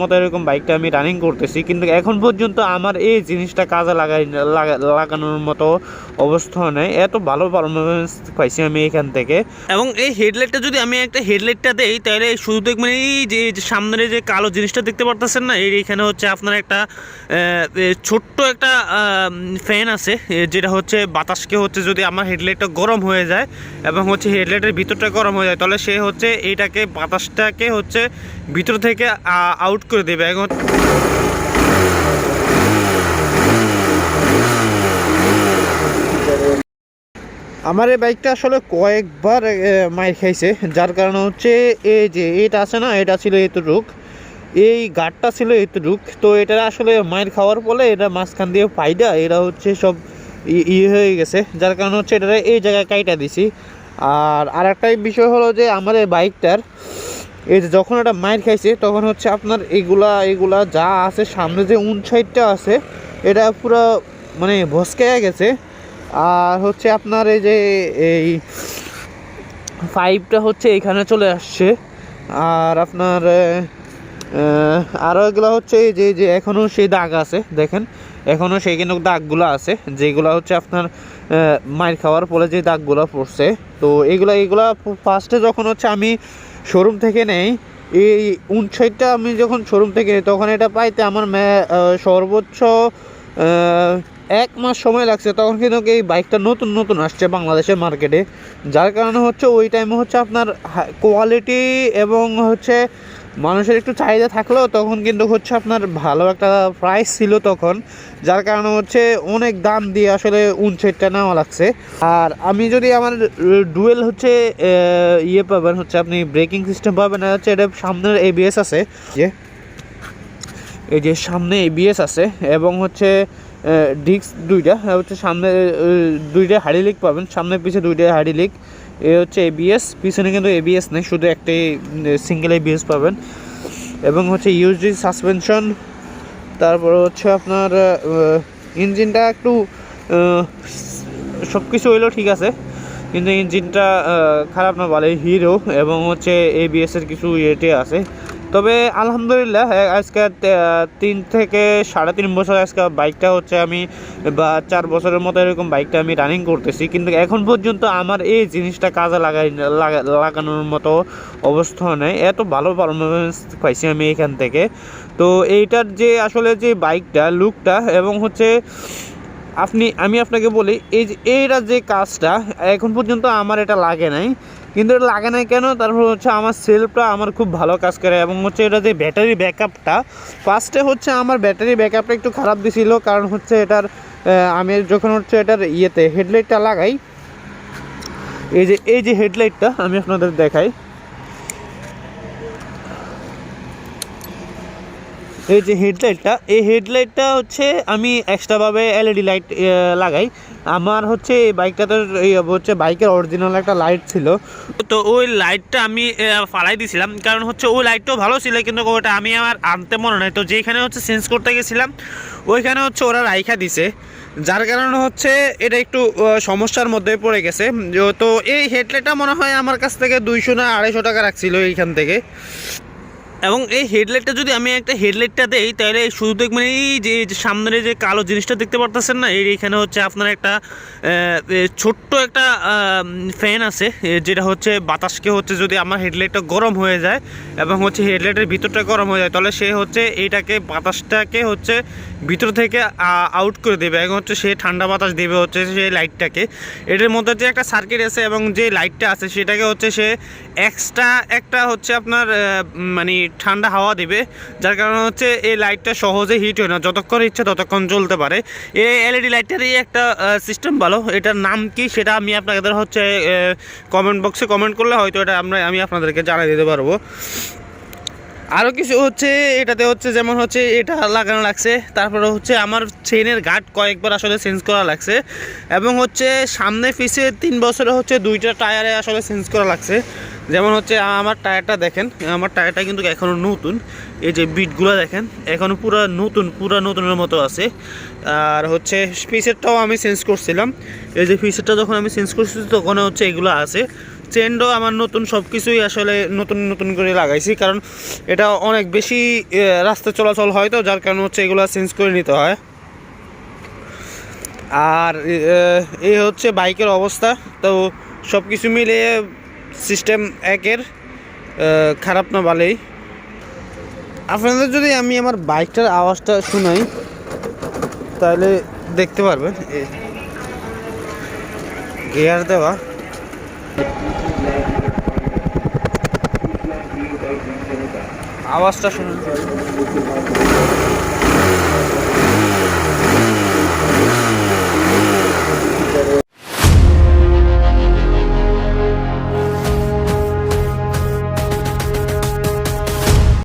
মতো এরকম বাইকটা আমি রানিং করতেছি, কিন্তু এখন পর্যন্ত আমার এই জিনিসটা কাজে লাগানোর মতো অবস্থা নেই। এত ভালো পারফরমেন্স পাইছি আমি এখান থেকে। এবং এই হেডলাইটটা যদি আমি একটা হেডলাইটটা দেই তাহলে শুধু দেখবেন এই যে সামনের যে কালো জিনিসটা দেখতে পারতেছেন না, এইখানে হচ্ছে আপনার একটা ছোট্ট একটা ফ্যান আছে, যেটা হচ্ছে বাতাসকে হচ্ছে যদি আমার হেডলাইটটা গরম হয়ে যায় এবং হচ্ছে হেডলাইটের ভিতরটা গরম হয়ে যায়, তাহলে সে হচ্ছে এইটাকে বাতাসটাকে হচ্ছে ভিতর থেকে আউট করে দেবে। এখন আমার এই বাইকটা আসলে কয়েকবার মাইর খাইছে, যার কারণে হচ্ছে এই যে এটা আছে না, এটা ছিল এতটুক, এই গার্ডটা ছিল এতটুক, তো এটা আসলে মাইর খাওয়ার ফলে এটা মাঝখান দিয়ে ফাইডা এরা হচ্ছে সব ইয়ে হয়ে গেছে, যার কারণে হচ্ছে এটা এই জায়গায় কাইটা দিছি। আর একটা বিষয় হলো যে আমার এই বাইকটার এই যে যখন এটা মাইর খাইছে তখন হচ্ছে আপনার এগুলা যা আছে সামনে যে সাইডটা আছে এটা পুরো মানে ভসকে গেছে। আর হচ্ছে আপনার এই যে এই পাইপটা হচ্ছে এখানে চলে আসছে। আর আপনার আরও এগুলো হচ্ছে এই যে এখনও সেই দাগ আছে, দেখেন এখনও সেই কিন্তু দাগগুলো আছে, যেগুলো হচ্ছে আপনার মাইর খাওয়ার ফলে যে দাগগুলো পড়ছে। তো এগুলা ফার্স্টে যখন হচ্ছে আমি শোরুম থেকে নেই, এই 59টা আমি যখন শোরুম থেকে নিই তখন এটা পাইতে আমার সর্বোচ্চ 1 মাস সময় লাগছে। তখন কিন্তু এই বাইকটা নতুন আসছে বাংলাদেশের মার্কেটে, যার কারণে হচ্ছে ওই টাইমে হচ্ছে আপনার কোয়ালিটি এবং হচ্ছে মানুষের একটু চাহিদা থাকলেও তখন কিন্তু হচ্ছে আপনার ভালো একটা প্রাইস ছিল তখন, যার কারণে হচ্ছে অনেক দাম দিয়ে আসলে 59টা নেওয়া লাগছে। আর আমি যদি আমার ডুয়েল হচ্ছে ইয়ে পাবেন হচ্ছে আপনি ব্রেকিং সিস্টেম পাবেন হচ্ছে, এটা সামনের ABS আছে, এই যে সামনে ABS আছে এবং হচ্ছে ডিস্ক দুইটা হচ্ছে সামনে দুইটা হাইড্রোলিক পাবেন, সামনে পিছে দুইটা হাইড্রোলিক। এ হচ্ছে ABS, পিছনে কিন্তু ABS নেই, শুধু একটাই সিঙ্গেল ABS পাবেন। এবং হচ্ছে ইউএসডি সাসপেনশন। তারপর হচ্ছে আপনার ইঞ্জিনটা একটু সব কিছু হইলেও ঠিক আছে, কিন্তু ইঞ্জিনটা খারাপ না, ভালোই হিরো। এবং হচ্ছে ABS-এর কিছু ইয়েটে আছে। তবে আলহামদুলিল্লাহ আজকে 3 থেকে 3.5 বছর আজকে বাইকটা হচ্ছে আমি বা 4 বছরের মতো এরকম বাইকটা আমি রানিং করতেছি, কিন্তু এখন পর্যন্ত আমার এই জিনিসটা কাজে লাগানোর মতো অবস্থা নেই। এত ভালো পারফরমেন্স পাইছি আমি এখান থেকে। তো এইটার যে আসলে যে বাইকটা লুকটা এবং হচ্ছে আমি আপনাকে বলি এইটা যে কাজটা এখন পর্যন্ত আমার এটা লাগে নাই, কিন্তু এটা লাগে নাই কেন, তারপর হচ্ছে আমার সেলফটা আমার খুব ভালো কাজ করে। এবং হচ্ছে এটা যে ব্যাটারি ব্যাকআপটা, ফার্স্টে হচ্ছে আমার ব্যাটারি ব্যাকআপটা একটু খারাপ দিছিল, কারণ হচ্ছে এটার আমি যখন হচ্ছে এটার ইয়েতে হেডলাইটটা লাগাই, এই যে হেডলাইটটা আমি আপনাদের দেখাই, এই যে এই হেডলাইটটা হচ্ছে আমি এক্সট্রাভাবে LED লাইট লাগাই। আমার হচ্ছে এই বাইকটাতে হচ্ছে বাইকের অরিজিনাল একটা লাইট ছিল, তো ওই লাইটটা আমি ফালাই দিয়েছিলাম, কারণ হচ্ছে ওই লাইটটাও ভালো ছিল, কিন্তু ওটা আমি আমার আনতে মনে নাই। তো যেখানে হচ্ছে চেঞ্জ করতে গেছিলাম ওইখানে হচ্ছে ওরা রাইখা দিছে, যার কারণে হচ্ছে এটা একটু সমস্যার মধ্যে পড়ে গেছে। তো এই হেডলাইটটা মনে হয় আমার কাছ থেকে 200 না 250 টাকা রাখছিল এইখান থেকে। এবং এই হেডলাইটটা যদি আমি একটা হেডলাইটটা দেই তাহলে শুধু দেখবেন এই যে সামনের যে কালো জিনিসটা দেখতে পারতেছেন না, এইখানে হচ্ছে আপনার একটা ছোট্ট একটা ফ্যান আছে, যেটা হচ্ছে বাতাসকে হচ্ছে যদি আমার হেডলাইটটা গরম হয়ে যায় এবং হচ্ছে হেডলাইটের ভিতরটা গরম হয়ে যায়, তাহলে সে হচ্ছে এইটাকে বাতাসটাকে হচ্ছে ভিতর থেকে আউট করে দেবে এবং হচ্ছে সে ঠান্ডা বাতাস দেবে হচ্ছে সেই লাইটটাকে। এটার মধ্যে যে একটা সার্কিট আছে এবং যে লাইটটা আছে সেটাকে হচ্ছে সে এক্সট্রা একটা হচ্ছে আপনার মানে ঠান্ডা হাওয়া দেবে, যার কারণে হচ্ছে এই লাইটটা সহজে হিট হয় না, যতক্ষণ ইচ্ছে ততক্ষণ জ্বলতে পারে। এই LED লাইটটারই একটা সিস্টেম ভালো, এটার নাম কি সেটা আমি আপনাদের হচ্ছে কমেন্ট বক্সে কমেন্ট করলে হয়তো এটা আমি আপনাদেরকে জানিয়ে দিতে পারবো। আরও কিছু হচ্ছে এটাতে হচ্ছে যেমন হচ্ছে এটা লাগানো লাগছে, তারপরে হচ্ছে আমার চেনের গার্ড কয়েকবার আসলে চেঞ্জ করা লাগছে, এবং হচ্ছে সামনে পিছে 3 বছরে হচ্ছে 2টা টায়ারে আসলে চেঞ্জ করা লাগছে। যেমন হচ্ছে আমার টায়ারটা দেখেন, আমার টায়ারটা কিন্তু এখনও নতুন, এই যে বিটগুলো দেখেন এখনও পুরো নতুনের মতো আছে। আর হচ্ছে পিসেরটাও আমি চেঞ্জ করছিলাম, এই যে পিসেরটা যখন আমি চেঞ্জ করছি তখন হচ্ছে এগুলো আছে। চেনও আমার নতুন, সব কিছুই আসলে নতুন নতুন করে লাগাইছি, কারণ এটা অনেক বেশি রাস্তা চলাচল হয়, তো যার কারণে হচ্ছে এগুলো চেঞ্জ করে নিতে হয়। আর এই হচ্ছে বাইকের অবস্থা। তো সব কিছু মিলিয়ে সিস্টেম একের, খারাপ না ভালোই। আপনাদের যদি আমি আমার বাইকটার আওয়াজটা শোনাই তাহলে দেখতে পারবেন, গিয়ার দেওয়া। আওয়াজটা শুনুন।